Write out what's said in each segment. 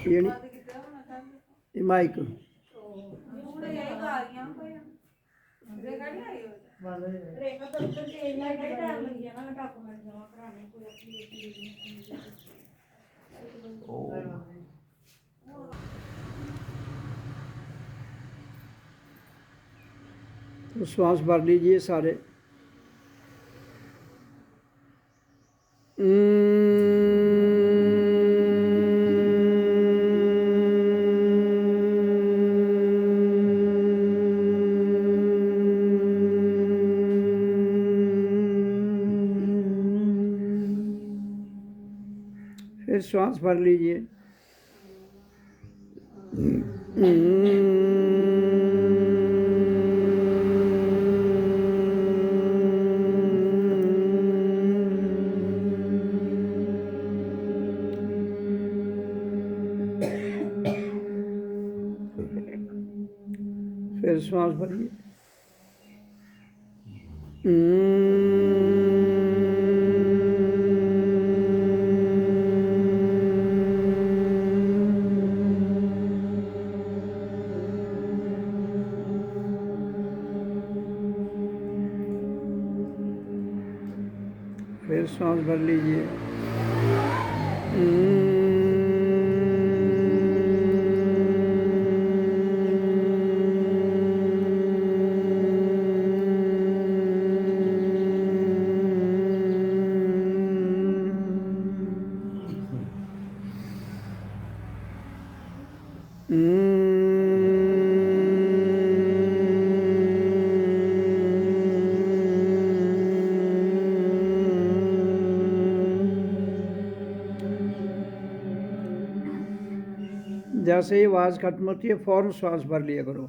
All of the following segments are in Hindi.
ये माइक तो श्वास भर लीजिए सारे। फिर श्वास भर लीजिए। फिर श्वास भरिए। फिर सांस भर लीजिए। जैसे ही आवाज़ खत्म होती है फौरन श्वास भर लिया करो।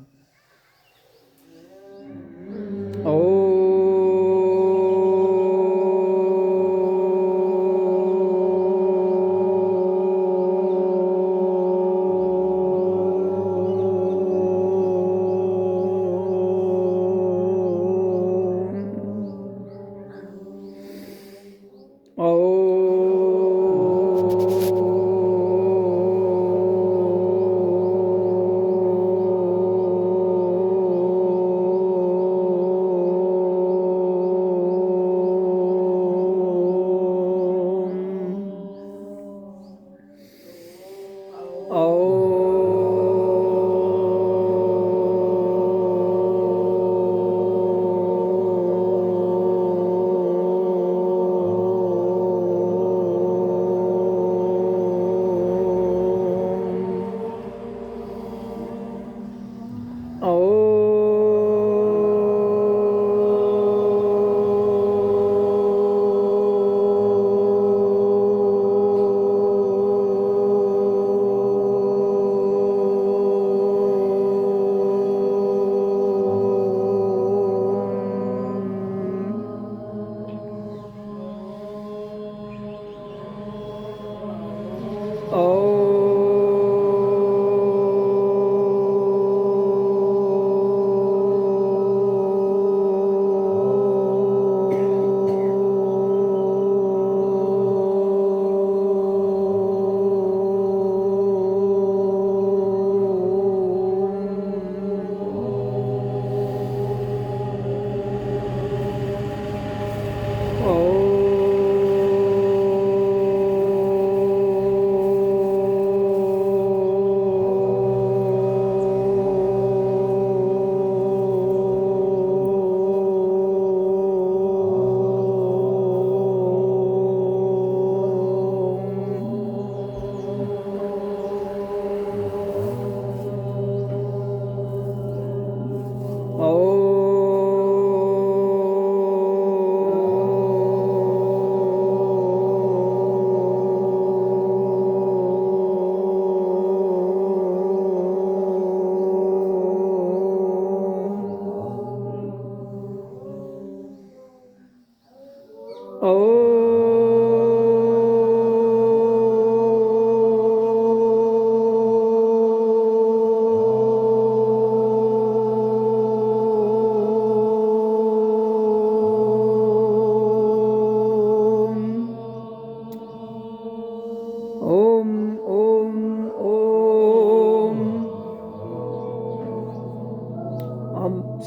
ओम ओम ओम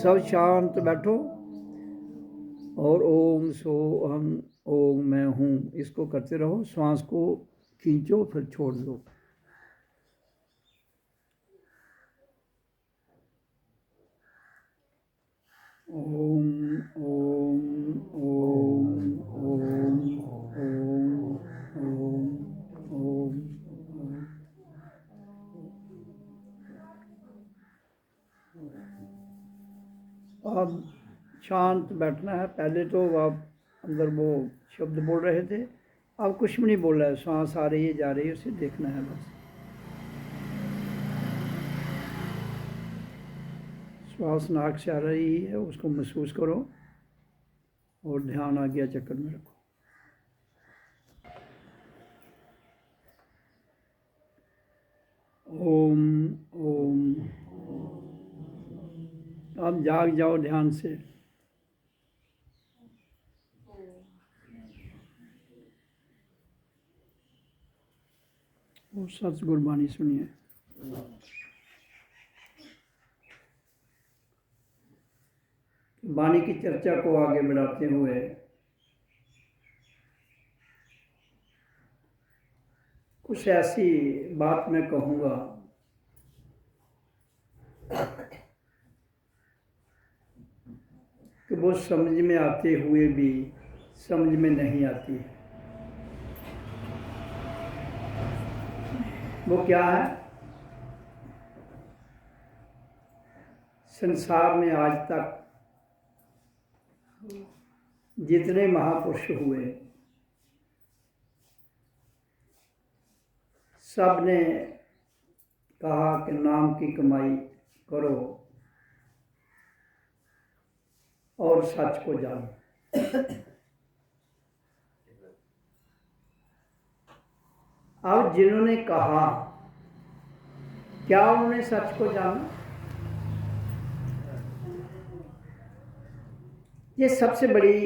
सब शांत बैठो और ओम सो अहम ओम मैं हूँ इसको करते रहो। श्वास को खींचो फिर छोड़ दो। ओम ओम ओम ओम ओम ओम ओम। अब शांत बैठना है। पहले तो आप अंदर वो शब्द बोल रहे थे, अब कुछ भी नहीं बोल रहा है। सांस आ रही है जा रही है, उसे देखना है बस। श्वास नाक से आ रही है उसको महसूस करो और ध्यान आज्ञा चक्र में रखो। ओम ओम। अब जाग जाओ ध्यान से। और सच गुरबानी सुनिए। वाणी की चर्चा को आगे बढ़ाते हुए कुछ ऐसी बात मैं कहूँगा कि वो समझ में आते हुए भी समझ में नहीं आती है। वो क्या है? संसार में आज तक जितने महापुरुष हुए सब ने कहा कि नाम की कमाई करो और सच को जानो। अब जिन्होंने कहा, क्या उन्होंने सच को जाना? ये सबसे बड़ी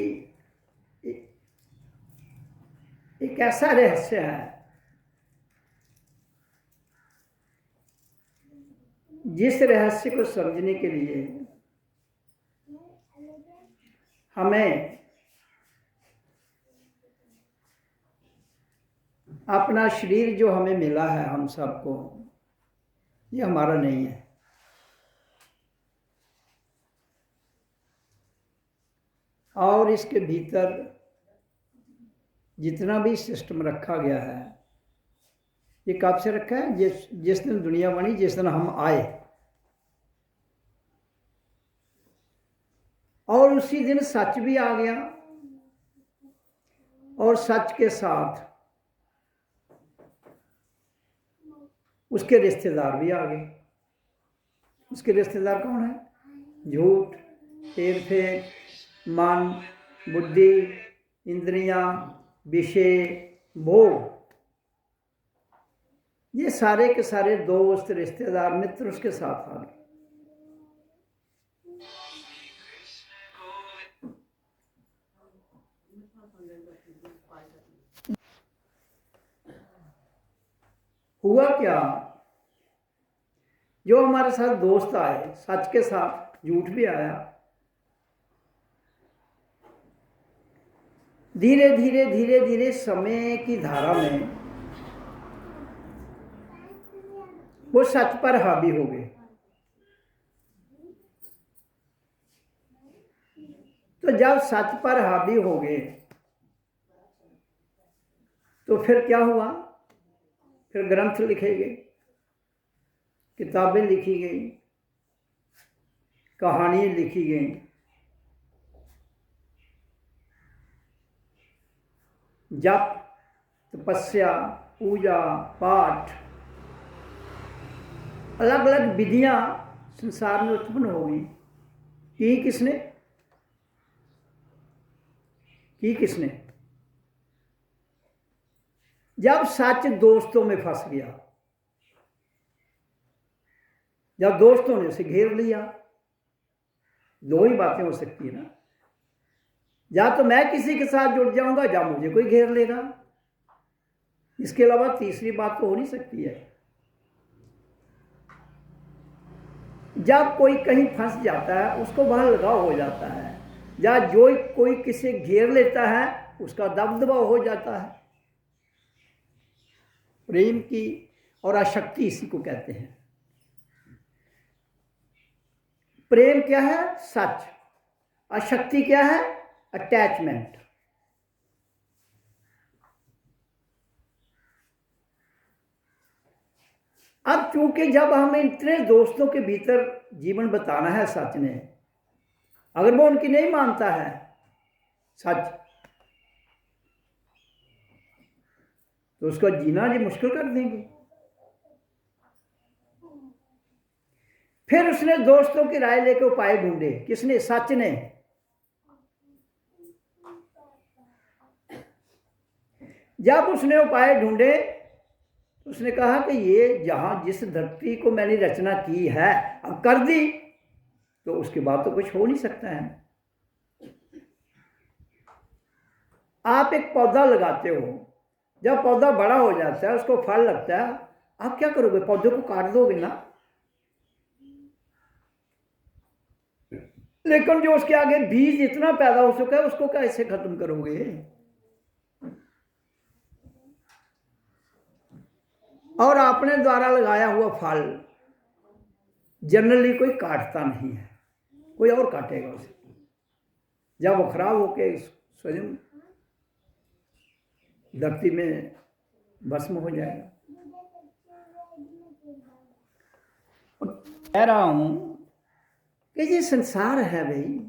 एक ऐसा रहस्य है जिस रहस्य को समझने के लिए हमें अपना शरीर जो हमें मिला है, हम सबको, ये हमारा नहीं है। और इसके भीतर जितना भी सिस्टम रखा गया है, ये कब से रखा है? जिस दिन दुनिया बनी, जिस दिन हम आए, और उसी दिन सच भी आ गया और सच के साथ उसके रिश्तेदार भी आ गए। उसके रिश्तेदार कौन है? झूठ, हेर फेर, मन, बुद्धि, इंद्रियां, विषय, भोग, ये सारे के सारे दोस्त, रिश्तेदार, मित्र उसके साथ आ गए। हुआ क्या? जो हमारे साथ दोस्त आए, सच के साथ झूठ भी आया। धीरे धीरे धीरे धीरे समय की धारा में वो सच पर हावी हो गए। तो जब सच पर हावी हो गए तो फिर क्या हुआ? फिर ग्रंथ लिखे गए, किताबें लिखी गई, कहानियां लिखी गई। जप, तपस्या, पूजा पाठ, अलग अलग विधियां संसार में उत्पन्न हो गई। की किसने? जब सच दोस्तों में फंस गया, जब दोस्तों ने उसे घेर लिया। दो ही बातें हो सकती है ना, या तो मैं किसी के साथ जुड़ जाऊंगा या मुझे कोई घेर लेगा। इसके अलावा तीसरी बात तो हो नहीं सकती है। जब कोई कहीं फंस जाता है उसको वहाँ लगाव हो जाता है, या जो कोई किसे घेर लेता है उसका दबदबा हो जाता है। प्रेम की और आसक्ति इसी को कहते हैं। प्रेम क्या है? सच। आसक्ति क्या है? अटैचमेंट। अब चूंकि जब हमें इतने दोस्तों के भीतर जीवन बताना है सच ने, अगर वो उनकी नहीं मानता है सच, तो उसका जीना जी मुश्किल कर देंगे। फिर उसने दोस्तों की राय लेकर उपाय ढूंढे। किसने? सच ने। जब उसने उपाय ढूंढे, उसने कहा कि ये जहां जिस धरती को मैंने रचना की है अब कर दी, तो उसके बाद तो कुछ हो नहीं सकता है। आप एक पौधा लगाते हो, जब पौधा बड़ा हो जाता है, उसको फल लगता है, आप क्या करोगे? पौधे को काट दोगे ना। लेकिन जो उसके आगे बीज इतना पैदा हो चुका है, उसको कैसे खत्म करोगे? और अपने द्वारा लगाया हुआ फल जनरली कोई काटता नहीं है, कोई और काटेगा उसे। जब वो खराब होके स्वयं धरती में भस्म हो जाएगा। कह रहा हूं कि ये संसार है भाई,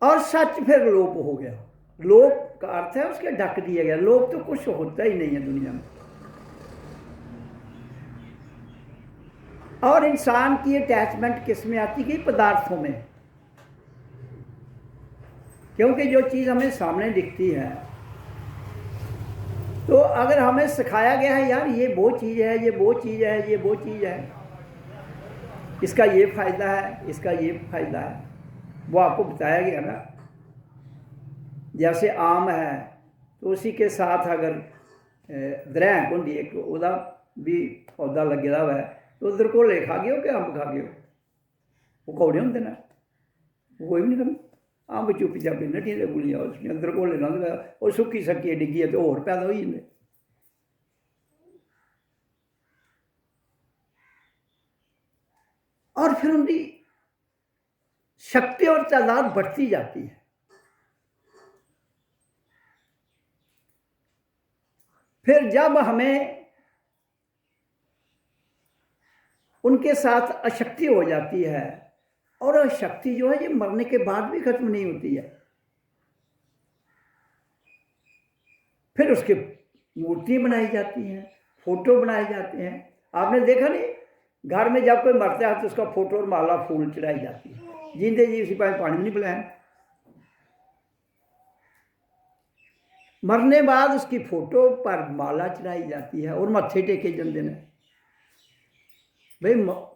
और सच फिर लोप हो गया। लोप का अर्थ है उसके ढक दिया गया। लोप तो कुछ होता ही नहीं है दुनिया में। और इंसान की अटैचमेंट किस में आती है? पदार्थों में। क्योंकि जो चीज़ हमें सामने दिखती है, तो अगर हमें सिखाया गया है यार ये वो चीज़ है, ये वो चीज़ है, ये वो चीज़ है, इसका ये फायदा है, इसका ये फायदा है, वो आपको बताया गया ना। जैसे आम है तो उसी के साथ अगर दरैंक होंगी एक, उदा भी पौधा लगे हुआ है, तो उधर को ले खा गए हो कि अंब खा गए हो? वो कौड़े होंगे ना, कोई भी नहीं करना। अंब चुपी चापी नटियां दे गुलियां उसने अंदर को लेना, और सुक्की सक्की डिग्गी है तो होर पैदा हो जाते। और फिर उनकी शक्ति और तादाद बढ़ती जाती है। फिर जब हमें उनके साथ अशक्ति हो जाती है, और अशक्ति जो है ये मरने के बाद भी खत्म नहीं होती है। फिर उसके मूर्तियां बनाई जाती हैं, फोटो बनाए जाते हैं। आपने देखा नहीं, घर में जब कोई मरता है तो उसका फोटो और माला फूल चढ़ाई जाती है। जिंदे जी उसी पास पानी नहीं पिलाया। मरने बाद उसकी फोटो पर माला चढ़ाई जाती है और मत्थे टेके जाते हैं। भाई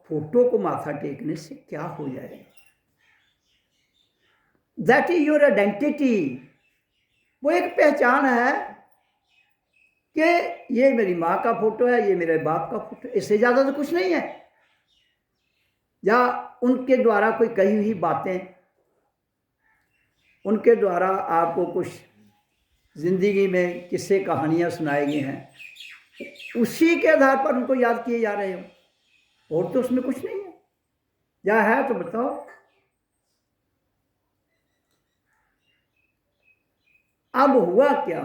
फोटो को माथा टेकने से क्या हो जाएगा? That is your identity. वो एक पहचान है कि ये मेरी माँ का फोटो है, ये मेरे बाप का फोटो, इससे ज़्यादा तो कुछ नहीं है। या उनके द्वारा कोई कही हुई बातें, उनके द्वारा आपको कुछ जिंदगी में किस्से कहानियाँ सुनाए गए हैं, उसी के आधार पर उनको याद किए जा रहे हो, और तो उसमें कुछ नहीं है। या है तो बताओ। अब हुआ क्या?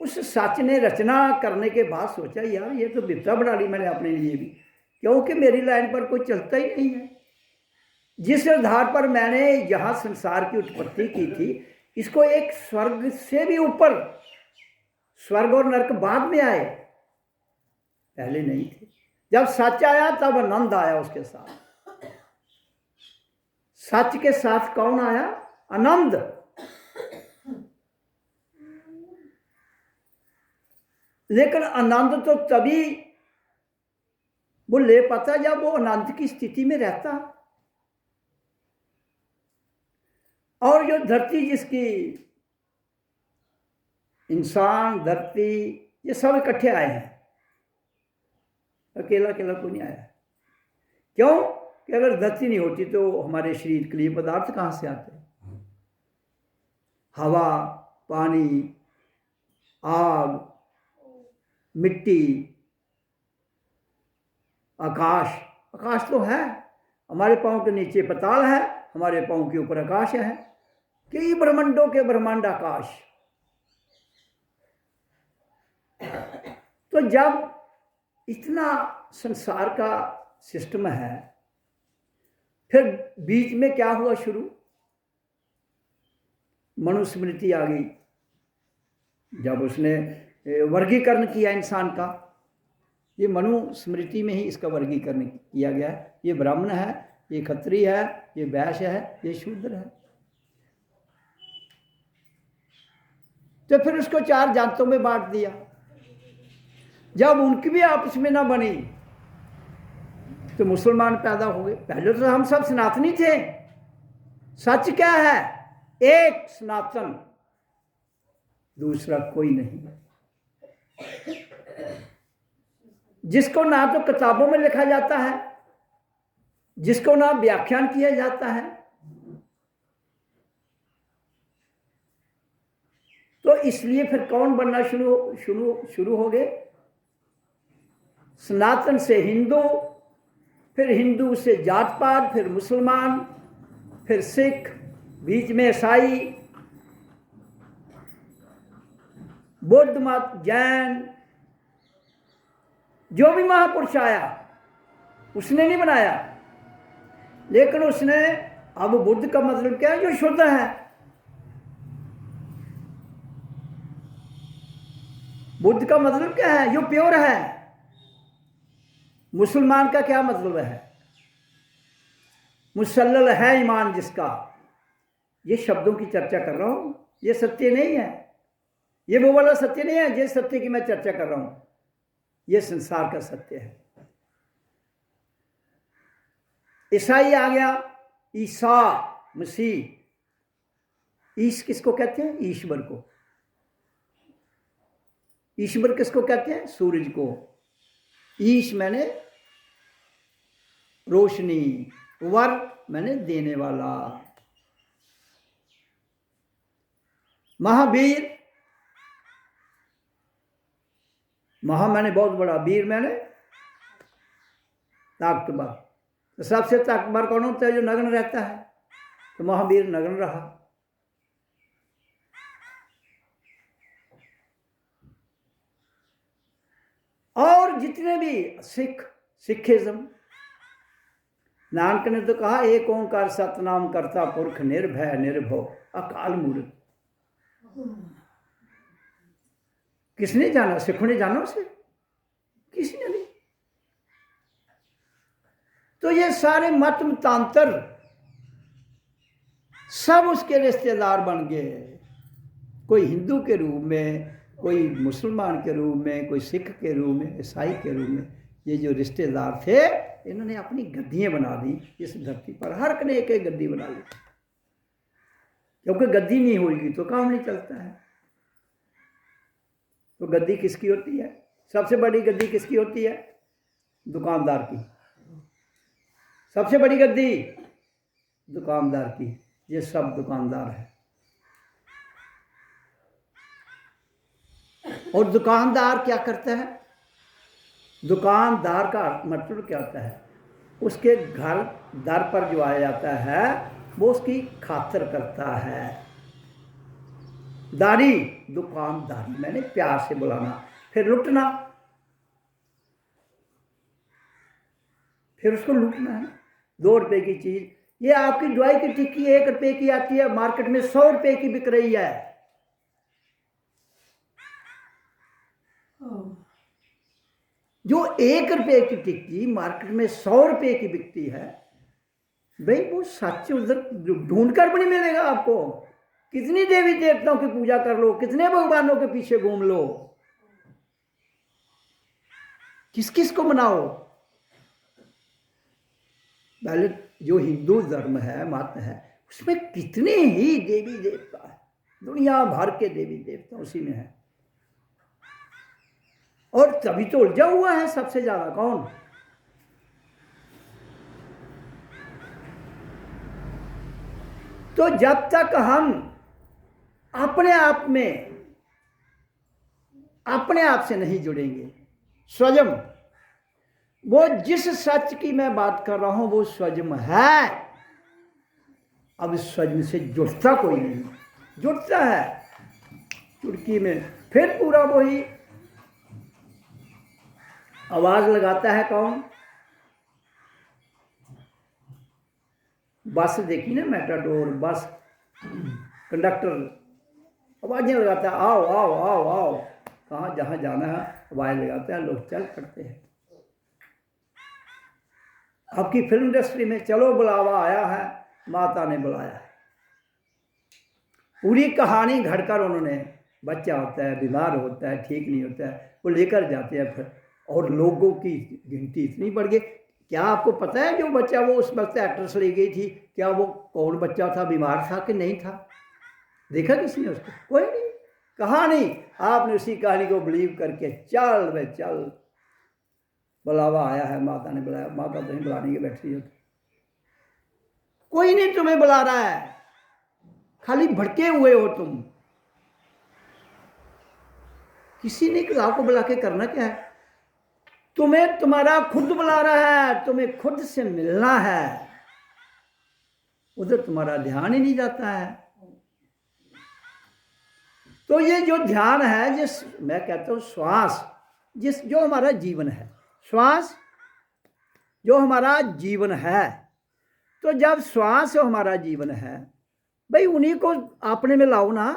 उस सच ने रचना करने के बाद सोचा यार ये तो विपदा बना ली मैंने अपने लिए भी, क्योंकि मेरी लाइन पर कोई चलता ही नहीं है। जिस आधार पर मैंने यहाँ संसार की उत्पत्ति की थी, इसको एक स्वर्ग से भी ऊपर, स्वर्ग और नरक बाद में आए, पहले नहीं थे। जब सच आया तब आनंद आया उसके साथ। सच के साथ कौन आया? आनंद। लेकिन आनंद तो तभी वो ले पाता जब वो आनंद की स्थिति में रहता। और जो धरती जिसकी इंसान, धरती, ये सब इकट्ठे आए हैं, अकेला अकेला कोई नहीं आया। क्यों कि अगर धरती नहीं होती तो हमारे शरीर के लिए पदार्थ कहाँ से आते? हवा, पानी, आग, मिट्टी, आकाश। आकाश तो है, हमारे पाँव के नीचे पाताल है, हमारे पाँव के ऊपर आकाश है, कई ब्रह्मांडों के ब्रह्मांड आकाश। तो जब इतना संसार का सिस्टम है, फिर बीच में क्या हुआ शुरू? मनुस्मृति आ गई। जब उसने वर्गीकरण किया इंसान का, ये मनुस्मृति में ही इसका वर्गीकरण किया गया है। ये ब्राह्मण है, ये क्षत्रिय है, ये वैश्य है, ये शूद्र है। तो फिर उसको 4 जातों में बांट दिया। जब उनकी भी आपस में ना बनी तो मुसलमान पैदा हो गए। पहले तो हम सब सनातनी थे। सच क्या है? एक सनातन, दूसरा कोई नहीं, जिसको ना तो किताबों में लिखा जाता है, जिसको ना व्याख्यान किया जाता है। तो इसलिए फिर कौन बनना शुरू हो गए? सनातन से हिंदू, फिर हिंदू से जात पात, फिर मुसलमान, फिर सिख, बीच में ईसाई, बौद्ध मत, जैन। जो भी महापुरुष आया उसने नहीं बनाया, लेकिन उसने, अब बुद्ध का मतलब क्या है? जो शुद्ध है। बुद्ध का मतलब क्या है? जो प्योर है। मुसलमान का क्या मतलब है? मुसल्लल है ईमान जिसका। ये शब्दों की चर्चा कर रहा हूं, ये सत्य नहीं है, ये वो वाला सत्य नहीं है जिस सत्य की मैं चर्चा कर रहा हूं। ये संसार का सत्य है। ईसाई आ गया, ईसा मसीह। ईश किसको कहते हैं? ईश्वर को। ईश्वर किसको कहते हैं? सूरज को। ईश मैंने रोशनी, वर मैंने देने वाला। महावीर, महा मैंने बहुत बड़ा, वीर मैंने ताकतवर। तो सबसे ताकतवर कौन होता है? जो नग्न रहता है। तो महावीर नग्न रहा। और जितने भी सिखिज्म, नानक ने तो कहा एक ओंकार सतनाम करता पुरख निर्भय निर्भव अकाल मूर्त। किसने जाना? सिखों ने जाना उसे? किसी ने नहीं। तो ये सारे मत मतांतर सब उसके रिश्तेदार बन गए। कोई हिंदू के रूप में, कोई मुसलमान के रूप में, कोई सिख के रूप में, ईसाई के रूप में। ये जो रिश्तेदार थे, इन्होंने अपनी गद्दियां बना दी इस धरती पर। हर ने एक एक गद्दी बना ली, क्योंकि गद्दी नहीं होगी तो काम नहीं चलता है। तो गद्दी किसकी होती है? सबसे बड़ी गद्दी किसकी होती है? दुकानदार की। सबसे बड़ी गद्दी दुकानदार की। ये सब दुकानदार है। और दुकानदार क्या करता है? दुकानदार का मतलब क्या होता है? उसके घर दर पर जो आया जाता है वो उसकी खातिर करता है। दारी, दुकानदारी मैंने प्यार से बुलाना। फिर लुटना, फिर उसको लूटना है। 2 रुपए की चीज, ये आपकी दवाई की टिक्की 1 रुपए की आती है, मार्केट में 100 रुपए की बिक रही है। जो 1 रुपए की टिक्की मार्केट में 100 रुपए की बिकती है, भाई वो सच उधर ढूंढ कर भी नहीं मिलेगा आपको। कितनी देवी देवताओं की पूजा कर लो, कितने भगवानों के पीछे घूम लो, किस किस को मनाओ। पहले जो हिंदू धर्म है, मत है, उसमें कितने ही देवी देवता है। दुनिया भर के देवी देवता उसी में है। और तभी तो उलझा हुआ है सबसे ज्यादा कौन? तो जब तक हम अपने आप में अपने आप से नहीं जुड़ेंगे, स्वयं वो जिस सच की मैं बात कर रहा हूं वो स्वयं है। अब स्वयं से जुड़ता कोई नहीं, जुड़ता है चुटकी में, फिर पूरा वही आवाज लगाता है कौन? बस देखी ना, मेटाडोर बस कंडक्टर आवाजें लगाता है, आओ आओ आओ आओ, कहाँ जहाँ जाना है आवाज लगाते हैं, लोग चल पड़ते हैं। आपकी फिल्म इंडस्ट्री में चलो बुलावा आया है, माता ने बुलाया है, पूरी कहानी घड़कर उन्होंने, बच्चा होता है, बीमार होता है, ठीक नहीं होता है, वो लेकर जाते हैं फिर, और लोगों की गिनती इतनी बढ़ गई। क्या आपको पता है जो बच्चा वो उस वक्त एक्ट्रेस ले गई थी, क्या वो कौन बच्चा था, बीमार था कि नहीं था? देखा किसी ने उसको? कोई नहीं। कहानी आपने उसी कहानी को बिलीव करके चल वे चल, बुलावा आया है, माता ने बुलाया, माता तो नहीं बुलाने की बैठी हो, कोई नहीं तुम्हें बुला रहा है, खाली भटके हुए हो तुम। किसी ने को बुला के करना क्या है? तुम्हें तुम्हारा खुद बुला रहा है, तुम्हें खुद से मिलना है, उधर तुम्हारा ध्यान ही नहीं जाता है। तो ये जो ध्यान है, जिस मैं कहता हूं श्वास, जिस जो हमारा जीवन है, श्वास जो हमारा जीवन है, तो जब श्वास हमारा जीवन है, भाई उन्हीं को अपने में लाओ ना।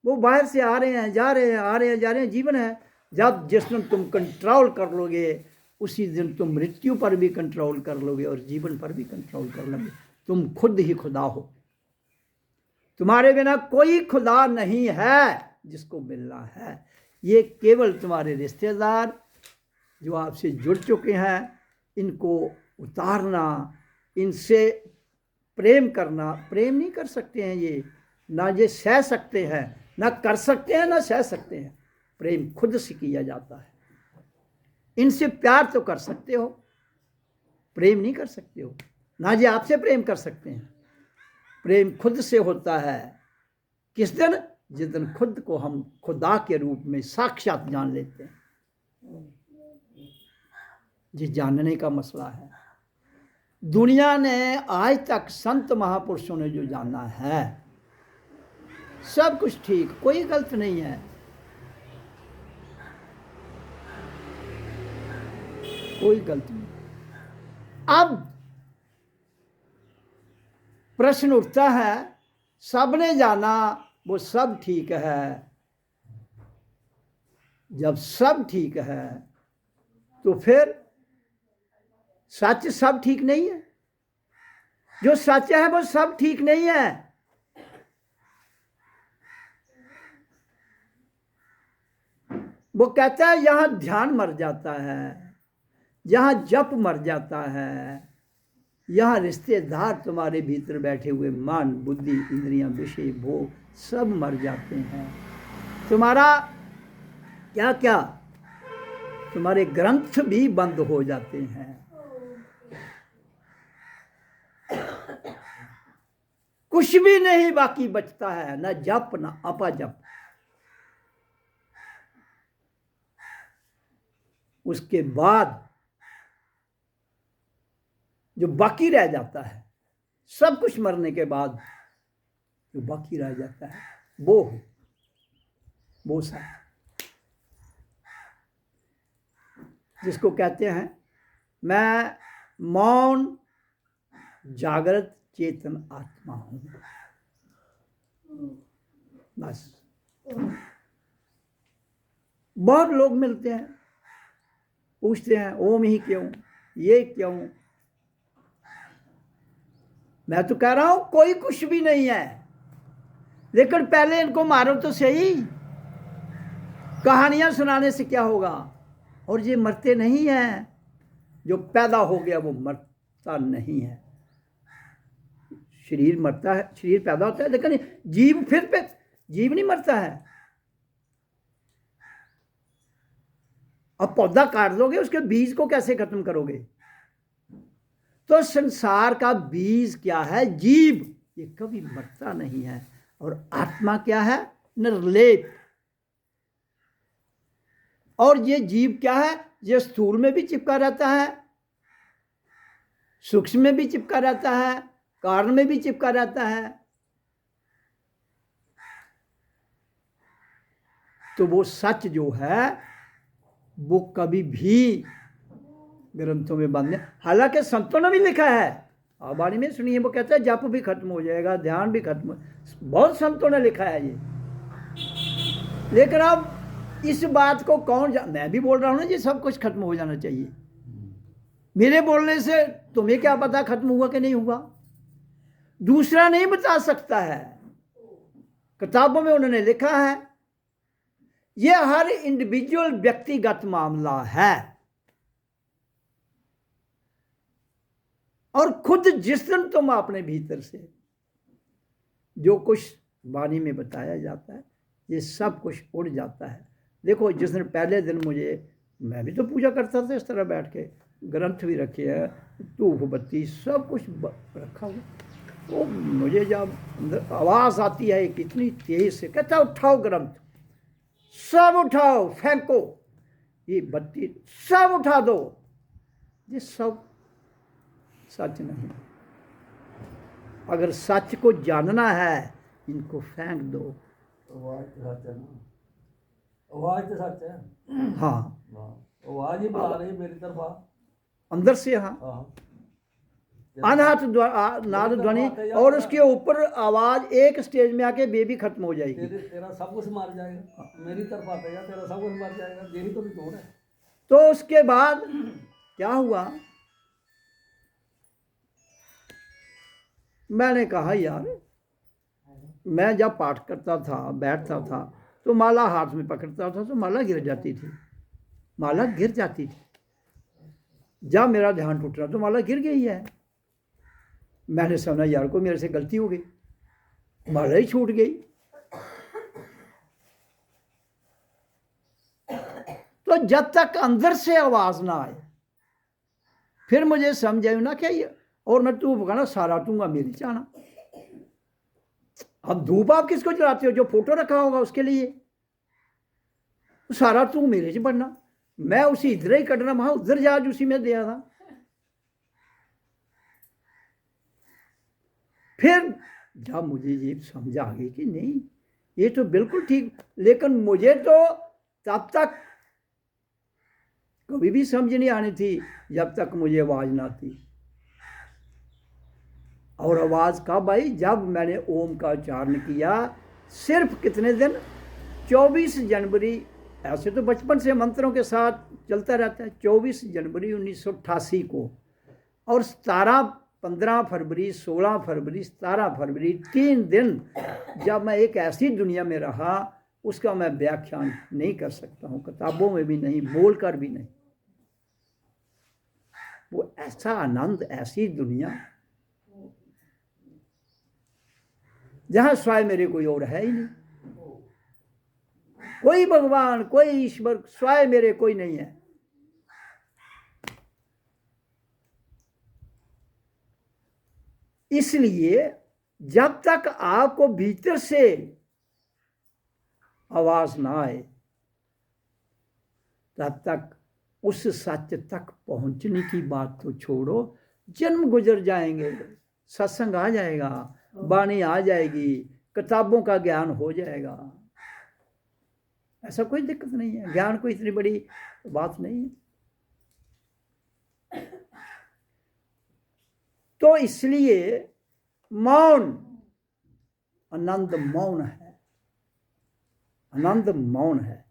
वो बाहर से आ रहे हैं, जा रहे हैं, आ रहे हैं, जा रहे हैं, जीवन है। जब जिस दिन तुम कंट्रोल कर लोगे, उसी दिन तुम मृत्यु पर भी कंट्रोल कर लोगे और जीवन पर भी कंट्रोल कर लोगे। तुम खुद ही खुदा हो, तुम्हारे बिना कोई खुदा नहीं है जिसको मिलना है। ये केवल तुम्हारे रिश्तेदार जो आपसे जुड़ चुके हैं, इनको उतारना, इनसे प्रेम करना। प्रेम नहीं कर सकते हैं ये, ना ये सह सकते हैं, ना कर सकते हैं, ना सह सकते हैं। प्रेम खुद से किया जाता है। इनसे प्यार तो कर सकते हो, प्रेम नहीं कर सकते हो, ना ये आपसे प्रेम कर सकते हैं। प्रेम खुद से होता है। किस दिन? जिस दिन खुद को हम खुदा के रूप में साक्षात जान लेते हैं। ये जानने का मसला है। दुनिया ने आज तक संत महापुरुषों ने जो जाना है, सब कुछ ठीक, कोई गलत नहीं है। कोई गलत नहीं। अब प्रश्न उठता है, सबने जाना वो सब ठीक है। जब सब ठीक है तो फिर सच सब ठीक नहीं है। जो सच है वो सब ठीक नहीं है। वो कहता है यहां ध्यान मर जाता है, यहां जप मर जाता है, यहां रिश्तेदार तुम्हारे भीतर बैठे हुए मन, बुद्धि, इंद्रियां, विषय, भोग सब मर जाते हैं। तुम्हारा क्या क्या, तुम्हारे ग्रंथ भी बंद हो जाते हैं। कुछ भी नहीं बाकी बचता है, ना जप ना अपजप। उसके बाद जो बाकी रह जाता है, सब कुछ मरने के बाद जो बाकी रह जाता है, वो सब जिसको कहते हैं मैं मौन जागृत चेतन आत्मा हूं। बस बहुत लोग मिलते हैं, पूछते हैं ओम ही क्यों, ये क्यों। मैं तो कह रहा हूं कोई कुछ भी नहीं है, लेकिन पहले इनको मारो तो सही। कहानियां सुनाने से क्या होगा? और ये मरते नहीं हैं। जो पैदा हो गया वो मरता नहीं है। शरीर मरता है, शरीर पैदा होता है, लेकिन जीव फिर पे जीव नहीं मरता है। अब पौधा काट दोगे, उसके बीज को कैसे खत्म करोगे? तो संसार का बीज क्या है? जीव, ये कभी मरता नहीं है। और आत्मा क्या है? निर्लेप। और ये जीव क्या है? ये स्थूल में भी चिपका रहता है, सूक्ष्म में भी चिपका रहता है, कारण में भी चिपका रहता है। तो वो सच जो है वो कभी भी ग्रंथों में बंद नहीं। हालांकि संतों ने भी लिखा है, आप वाणी में सुनिए, वो कहता है जप भी खत्म हो जाएगा, ध्यान भी खत्म हो, बहुत संतों ने लिखा है ये। लेकिन अब इस बात को कौन मैं भी बोल रहा हूं ना, ये सब कुछ खत्म हो जाना चाहिए। मेरे बोलने से तुम्हें क्या पता खत्म हुआ कि नहीं हुआ? दूसरा नहीं बता सकता है। किताबों में उन्होंने लिखा है। यह हर इंडिविजुअल व्यक्तिगत मामला है। और खुद जिस दिन तुम अपने भीतर से जो कुछ वाणी में बताया जाता है, ये सब कुछ उड़ जाता है। देखो, जिस दिन पहले दिन मैं भी तो पूजा करता था इस तरह बैठ के, ग्रंथ भी रखे हैं, धूप बत्ती सब कुछ रखा हुआ। तो मुझे जब अंदर आवाज़ आती है एक इतनी तेज से, कहता उठाओ ग्रंथ, सब उठाओ, फेंको, ये बत्ती सब उठा दो, ये सब सच नहीं। अगर सच को जानना है, इनको फेंक दो। आवाज तो सच है ना, आवाज तो सच है। हाँ, आवाज ही बुला रही है मेरी तरफ, अंदर से। हाँ, अनहत नाद ध्वनि, और उसके ऊपर आवाज एक स्टेज में आके बेबी खत्म हो जाएगी। तेरा सब कुछ मर जाएगा, मेरी तरफ आतेगा तेरा सब कुछ मर जाएगा, यही तो निचोड़ है। तो उसके बाद क्या हुआ? मैंने कहा यार, मैं जब पाठ करता था, बैठता था, तो माला हाथ में पकड़ता था तो माला गिर जाती थी, माला गिर जाती थी। जब मेरा ध्यान टूट रहा तो माला गिर गई है। मैंने समझा यार को मेरे से गलती हो गई, माला ही छूट गई। तो जब तक अंदर से आवाज ना आए, फिर मुझे समझ आई ना क्या ये, और मैं धूप का ना सारा दूंगा मेरी चाहना। अब धूप आप किसको जलाते हो? जो फोटो रखा होगा उसके लिए। सारा तू मेरे से बनना, मैं उसी इधर ही कटना, वहां उधर जा उसी में दिया था। फिर जब मुझे ये समझ आ गई कि नहीं, ये तो बिल्कुल ठीक, लेकिन मुझे तो तब तक कभी भी समझ नहीं आनी थी जब तक मुझे आवाज ना आती। और आवाज कब आई? जब मैंने ओम का उच्चारण किया। सिर्फ कितने दिन? 24 जनवरी। ऐसे तो बचपन से मंत्रों के साथ चलता रहता है। 24 जनवरी 1988 को, और 17, 15 फरवरी, 16 फरवरी, 17 फरवरी, 3 दिन जब मैं एक ऐसी दुनिया में रहा, उसका मैं व्याख्यान नहीं कर सकता हूँ, किताबों में भी नहीं, बोलकर भी नहीं। वो ऐसा आनंद, ऐसी दुनिया जहां स्वयं मेरे कोई और है ही नहीं, कोई भगवान, कोई ईश्वर, स्वयं मेरे कोई नहीं है। इसलिए जब तक आपको भीतर से आवाज ना आए, तब तक उस सत्य तक पहुंचने की बात तो छोड़ो। जन्म गुजर जाएंगे, सत्संग आ जाएगा, वाणी आ जाएगी, किताबों का ज्ञान हो जाएगा, ऐसा कोई दिक्कत नहीं है। ज्ञान कोई इतनी बड़ी बात नहीं है। तो इसलिए मौन, आनंद मौन है, आनंद मौन है।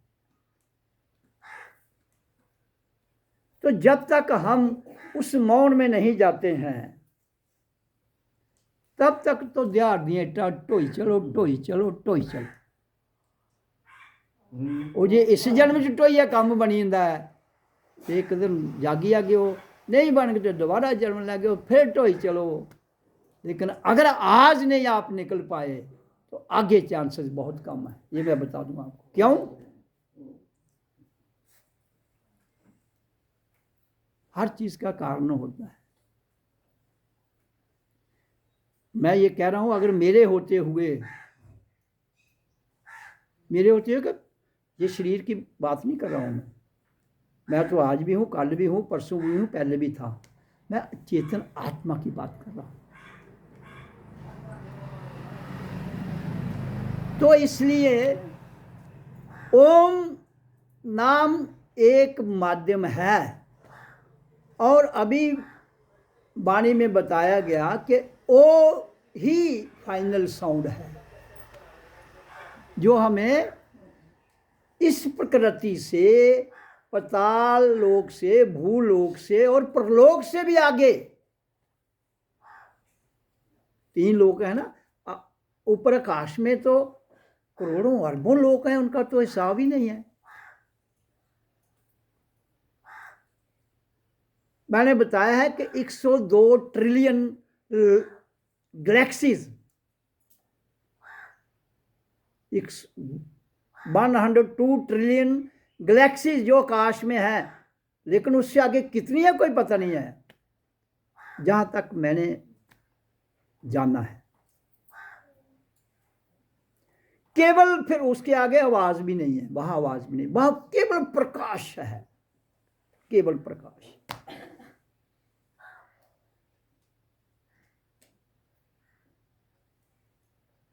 तो जब तक हम उस मौन में नहीं जाते हैं, तब तक तो दिहाड़ दिए ढोई चलो, ढोई चलो, ढोई चलो। ਉਹ ਜੇ इस जन्म च ढोइया काम बनी जाता है, तो एक दिन जागी आगे हो, नहीं बन के दोबारा जन्म लगे हो, फिर ढोई चलो। लेकिन अगर आज नहीं आप निकल पाए तो आगे चांसेस बहुत कम है, ये मैं बता दूं आपको। क्यों? हर चीज़ का कारण होता है। मैं ये कह रहा हूँ, अगर मेरे होते हुए कि ये शरीर की बात नहीं कर रहा हूँ मैं तो आज भी हूँ, कल भी हूँ, परसों भी हूँ, पहले भी था। मैं चेतन आत्मा की बात कर रहा हूँ। तो इसलिए ओम नाम एक माध्यम है, और अभी वाणी में बताया गया कि ओ ही फाइनल साउंड है जो हमें इस प्रकृति से, पाताल लोक से, भूलोक से और परलोक से भी आगे, 3 लोक है ना, ऊपर आकाश में तो करोड़ों अरबों लोक हैं, उनका तो हिसाब ही नहीं है। मैंने बताया है कि 102 ट्रिलियन गैलेक्सीज, 102 ट्रिलियन गैलेक्सीज जो आकाश में है, लेकिन उससे आगे कितनी है कोई पता नहीं है, जहां तक मैंने जाना है। केवल फिर उसके आगे आवाज भी नहीं है, वहां आवाज भी नहीं, वहां केवल प्रकाश है, केवल प्रकाश।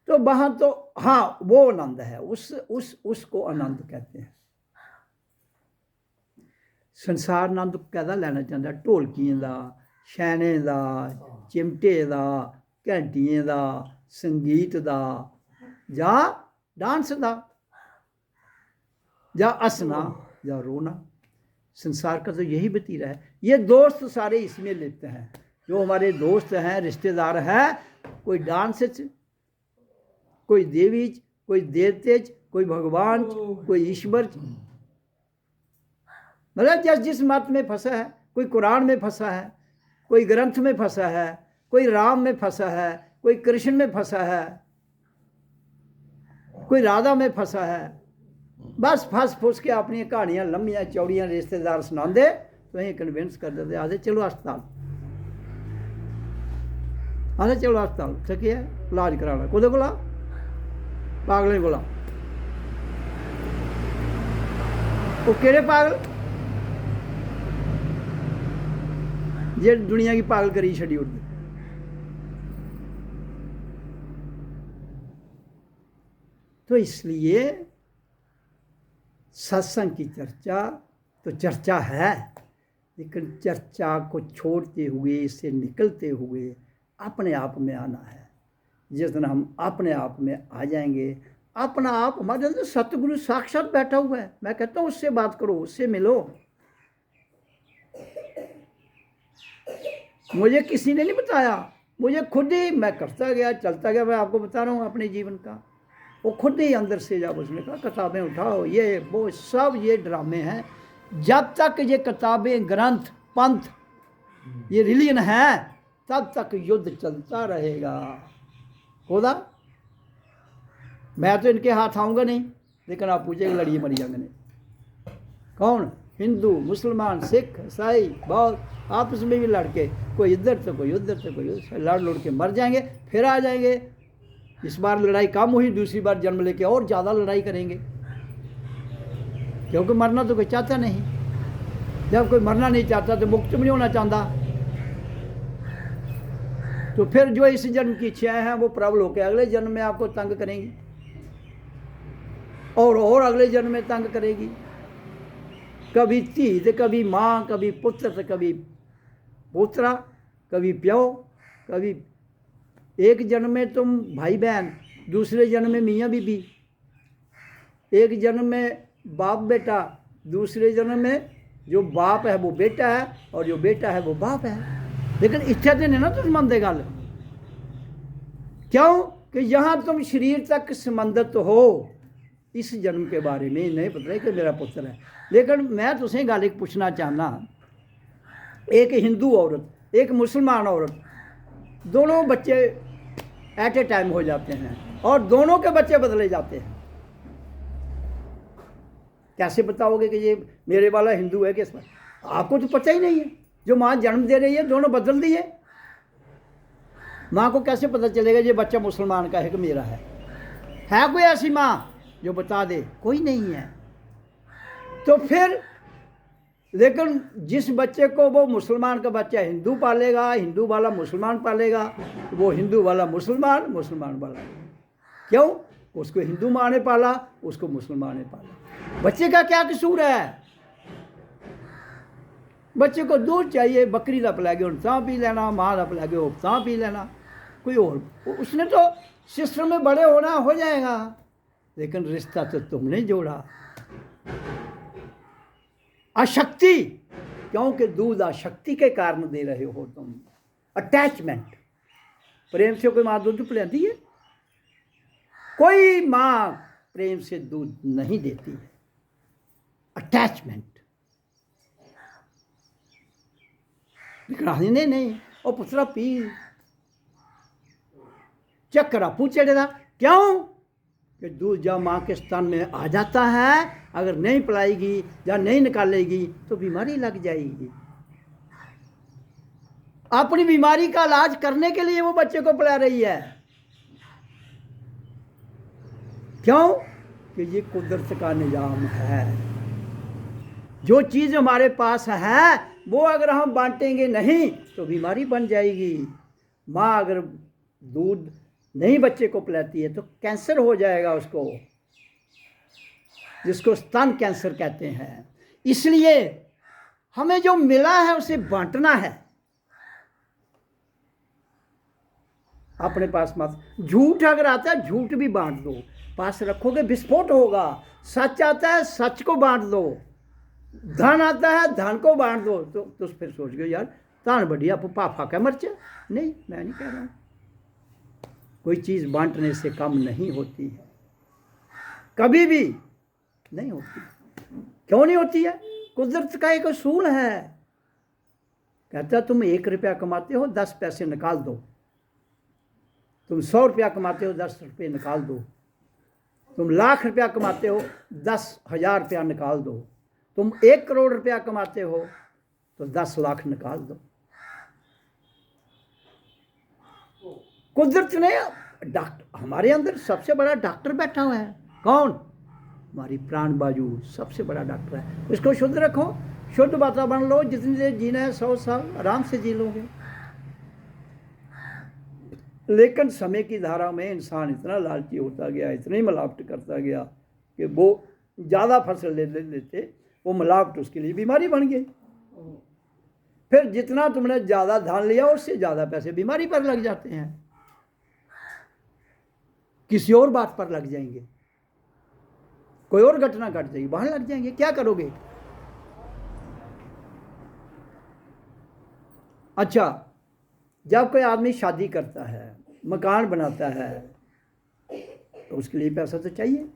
तो वहां तो हाँ वो आनंद है, उसको आनंद कहते हैं। संसार आनंद कहदा लेना चाहता, ढोलकियां दा, छैने दा, चिमटे दा, घंटियें दा, संगीत दा, या डांस दा, या हंसना या रोना। संसार का तो यही वतीरा है। ये दोस्त सारे इसमें लेते हैं, जो हमारे दोस्त हैं, रिश्तेदार हैं, कोई डांस, कोई देवी, कोई देवते, कोई भगवान, कोई ईश्वर, मतलब जिस मत में फंसा है। कोई कुरान में फंसा है, कोई ग्रंथ में फंसा है, कोई राम में फंसा है, कोई कृष्ण में फंसा है, कोई राधा में फंसा है। बस फंस फुस के अपनी कहानियां लंबियां चौड़ियां रिश्तेदार सुनाते, तो अं कन्विंस कर देते, आते चलो अस्पताल, आते चलो अस्पताल, थके है इलाज कराना, कुदे कोला, पागलें कोला। वो केड़े पागल जे दुनिया की पागल करी छड़ी उड़। तो इसलिए सत्संग की चर्चा तो चर्चा है, लेकिन चर्चा को छोड़ते हुए, इससे निकलते हुए अपने आप में आना है। जिस दिन हम अपने आप में आ जाएंगे, अपना आप हमारे अंदर सतगुरु साक्षात बैठा हुआ है। मैं कहता हूँ उससे बात करो, उससे मिलो। मुझे किसी ने नहीं बताया, मुझे खुद ही, मैं करता गया, चलता गया। मैं आपको बता रहा हूँ अपने जीवन का, वो खुद ही अंदर से जब उसने कहा किताबें उठाओ, ये वो सब ये ड्रामे हैं। जब तक ये किताबें, ग्रंथ, पंथ, ये रिलीजन है, तब तक युद्ध चलता रहेगा। खुदा मैं तो इनके हाथ आऊँगा नहीं, लेकिन आप पूछेंगे लड़िए मरी जाएंगे नहीं। कौन? हिंदू, मुसलमान, सिख, ईसाई, बौद्ध, आपस में भी लड़के, कोई इधर तो कोई उधर तो कोई उधर, लड़ के मर जाएंगे, फिर आ जाएंगे। इस बार लड़ाई कम हुई, दूसरी बार जन्म लेके और ज़्यादा लड़ाई करेंगे, क्योंकि मरना तो कोई चाहता नहीं। जब कोई मरना नहीं चाहता तो मुक्त भी नहीं होना चाहता। तो फिर जो इस जन्म की इच्छाएं हैं वो प्रबल होकर अगले जन्म में आपको तंग करेंगी, और अगले जन्म में तंग करेगी। कभी धी तो कभी माँ, कभी पुत्र तो कभी पोतरा, कभी प्यो, कभी एक जन्म में तुम भाई बहन, दूसरे जन्म में मियाँ बीबी, एक जन्म में बाप बेटा, दूसरे जन्म में जो बाप है वो बेटा है, और जो बेटा है वो बाप है। लेकिन इच्छा तो नहीं ना तुम मंदे गल, क्यों कि यहाँ तुम शरीर तक संबंधित हो। इस जन्म के बारे में नहीं पता है कि मेरा पुत्र है। लेकिन मैं तुसें गल एक पूछना चाहना, एक हिंदू औरत, एक मुसलमान औरत, दोनों बच्चे एट ए टाइम हो जाते हैं, और दोनों के बच्चे बदले जाते हैं। कैसे बताओगे कि ये मेरे वाला हिंदू है कि आपको तो पता ही नहीं है। जो माँ जन्म दे रही है दोनों बदल दिए। माँ को कैसे पता चलेगा ये बच्चा मुसलमान का है कि मेरा है कोई ऐसी माँ जो बता दे? कोई नहीं है। तो फिर लेकिन जिस बच्चे को वो मुसलमान का बच्चा हिंदू पालेगा, हिंदू वाला मुसलमान पालेगा, वो हिंदू वाला मुसलमान, मुसलमान वाला क्यों? उसको हिंदू माँ ने पाला, उसको मुसलमान ने पाला। बच्चे का क्या कसूर है? बच्चे को दूध चाहिए, बकरी का पिला के उन तां पी लेना, माँ का पिला के वो तां पी लेना, कोई और। उसने तो सिस्टम में बड़े होना हो जाएगा, लेकिन रिश्ता तो तुमने जोड़ा। अशक्ति, क्योंकि दूध अशक्ति के कारण दे रहे हो तुम। अटैचमेंट, प्रेम से कोई माँ दूध पिलाती है? कोई माँ प्रेम से दूध नहीं देती है। अटैचमेंट। नहीं नहीं, और पुत्रा पी, चक्कर आपू चढ़ेगा। क्यों? कि दूध जब माँ के स्तन में आ जाता है, अगर नहीं पिलाएगी या नहीं निकालेगी तो बीमारी लग जाएगी। अपनी बीमारी का इलाज करने के लिए वो बच्चे को पिला रही है। क्यों? कि ये कुदरत का निजाम है। जो चीज़ हमारे पास है वो अगर हम बांटेंगे नहीं तो बीमारी बन जाएगी। माँ अगर दूध नहीं बच्चे को पिलाती है तो कैंसर हो जाएगा उसको, जिसको स्तन कैंसर कहते हैं। इसलिए हमें जो मिला है उसे बांटना है। अपने पास मत, झूठ अगर आता है झूठ भी बांट दो, पास रखोगे विस्फोट होगा। सच आता है सच को बांट दो, धन आता है धन को बांट दो। तो फिर सोच गए यार धन बढ़िया पाफा क्या मर्चा। नहीं, मैं नहीं कह रहा हूँ। कोई चीज़ बांटने से कम नहीं होती है, कभी भी नहीं होती। क्यों नहीं होती है? कुदरत का एक असूल है। कहता तुम 1 रुपया कमाते हो 10 पैसे निकाल दो, तुम 100 रुपया कमाते हो 10 रुपये निकाल दो, तुम 1,00,000 रुपया कमाते हो 10,000 रुपया निकाल दो, तुम 1 करोड़ रुपया कमाते हो तो 10 लाख निकाल दो। कुदरत ने डॉक्टर, हमारे अंदर सबसे बड़ा डॉक्टर बैठा हुआ है। कौन? हमारी प्राण बाजू सबसे बड़ा डॉक्टर है। इसको शुद्ध रखो, शुद्ध वातावरण लो, जितनी देर जीना है 100 साल आराम से जी लोगे। लेकिन समय की धारा में इंसान इतना लालची होता गया, इतनी मिलावट करता गया कि वो ज़्यादा फसल ले लेते, वो मिलावट उसके लिए बीमारी बन गई। फिर जितना तुमने ज़्यादा धान लिया उससे ज़्यादा पैसे बीमारी पर लग जाते हैं, किसी और बात पर लग जाएंगे, कोई और घटना घट जाएगी, वहां लग जाएंगे। क्या करोगे? अच्छा, जब कोई आदमी शादी करता है, मकान बनाता है, तो उसके लिए पैसा तो चाहिए।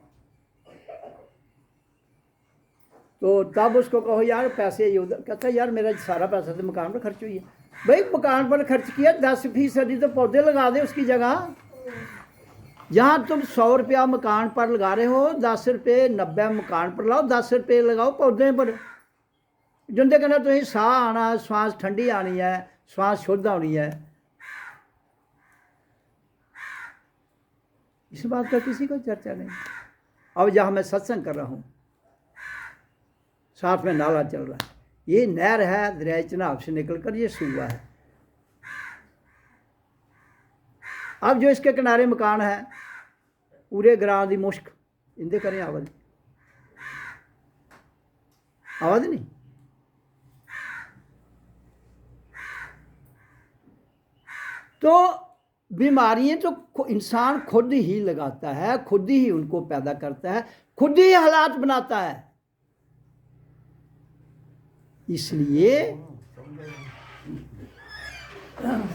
तो तब उसको कहो यार पैसे ये उधर, कहता है यार मेरा सारा पैसा तो मकान पर खर्च हुई है। भाई मकान पर खर्च किया, 10% तो पौधे लगा दे उसकी जगह। जहाँ तुम 100 रुपया मकान पर लगा रहे हो, 10 रुपये 90 मकान पर लाओ, 10 रुपये लगाओ पौधे पर। जिंदे कहना तुम साह आना, श्वास ठंडी आनी है, श्वास शुद्ध होनी है। इस बात का किसी को चर्चा नहीं। अब जहाँ मैं सत्संग कर रहा हूँ, साथ में नाला चल रहा है, ये नहर है, दरिया चनाब से निकलकर ये सूबा है। अब जो इसके किनारे मकान है, पूरे ग्रां दी मुश्क इंदे करें आवाज नहीं। तो बीमारियां तो इंसान खुद ही लगाता है, खुद ही उनको पैदा करता है, खुद ही हालात बनाता है। इसलिए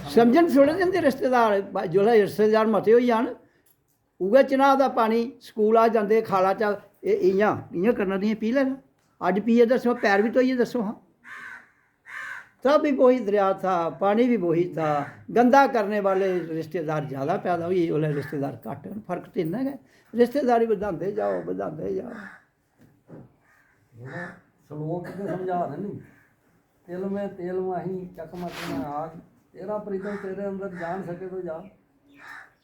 समझन थोड़े देंगे रिश्तेदार, जो रिश्तेदार मते हो जान, उगे चनाह का पानी स्कूल आ जाते खाला चा इं करना दी पी लेना। अज पिए दसो, पैर भी धोइए दसो। हाँ, तब भी वही दरिया था, पानी भी वही था। गंदा करने वाले रिश्तेदार ज़्यादा पैदा हुई, वाले रिश्तेदार घट। फर्क तो इन्ना है, रिश्तेदारी बढ़ाते जाओ बढ़ाते जाओ। श्लोक के समझा रहे नहीं, तिल में तेल माही चकमक में आग, तेरा प्रीतम तेरे अंदर जान सके तो जा।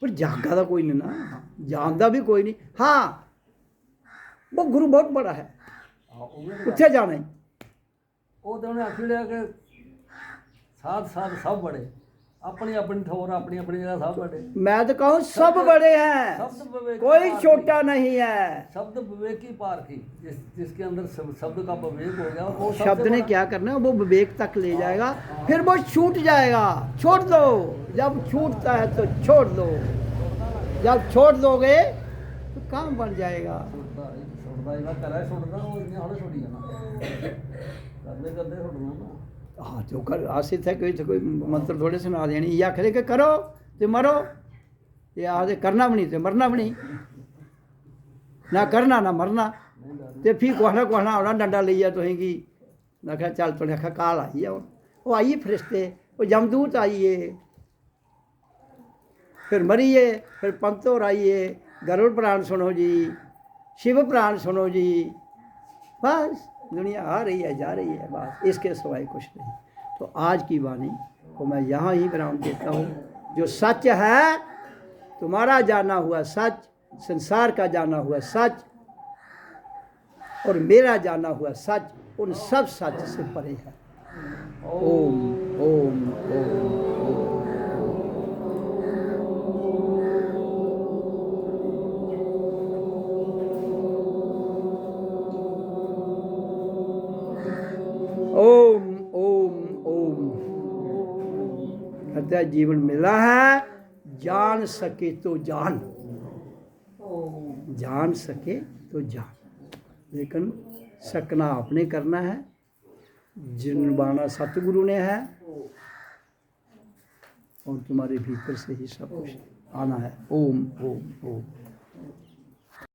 पर जागा तो कोई नहीं ना, जानता भी कोई नहीं। हाँ वो गुरु बहुत बड़ा है, उत्थे जाना ही। ਉਹ ਤੇ ਉਹਨੇ ਆਖੀ ਲਿਆ ਕਿ ਸਾਧ ਸਾਧ ਸਭ ਬੜੇ, ਆਪਣੀ ਆਪਣੀ ਠੋਰ ਆਪਣੀ ਆਪਣੀ ਜਗ੍ਹਾ ਸਭ ਬੜੇ। मैं तो कहूँ सब बड़े हैं, शब्द विवेक कोई छोटा नहीं है। शब्द विवेक की पारखी, जिसके अंदर शब्द का विवेक हो गया वो शब्द ने क्या करना है, वो विवेक तक ले जाएगा, फिर वो छूट जाएगा। छोड़ दो, जब छूटता है तो छोड़ दो, जब छोड़ दोगे तो काम बन जाएगा। ਛੁੱਟਦਾ ਜਿਹੜਾ ਕਰੇ ਛੁੱਟਦਾ, ਉਹ ਇੰਨੇ ਹੌਲੇ ਛੁੱਟੀ ਜਾਣਾ, ਕਰਦੇ ਕਰਦੇ ਛੁੱਟਣਾ ਨਾ। हाँ जो कर आसित है, कोई मंत्र थोड़े सुना देनी, या आखिर के करो तो मरो, ये आदे करना भी नहीं तो मरना भी नहीं, ना करना ना मरना। तो फिर कोहना आना डंडा लिया तो कि मैं क्या चल तो आखा काल आई है, वो आइए फरिश्ते, वो जमदूत आइए, फिर मरिए, फिर पंतोर आइए, गरुड़ पुराण सुनो जी, शिव पुराण सुनो जी, बस दुनिया आ रही है जा रही है, बस इसके सिवाय कुछ नहीं। तो आज की वाणी को मैं यहाँ ही विराम देता हूँ। जो सच है, तुम्हारा जाना हुआ सच, संसार का जाना हुआ सच और मेरा जाना हुआ सच, उन सब सच से परे है। ओम ओम ओम ओम ओम ओम। कहता है जीवन मिला है, जान सके तो जान, जान सके तो जान, लेकिन सकना आपने करना है, जिनवाना सतगुरु ने है, और तुम्हारे भीतर से ही सब कुछ आना है। ओम ओम ओम।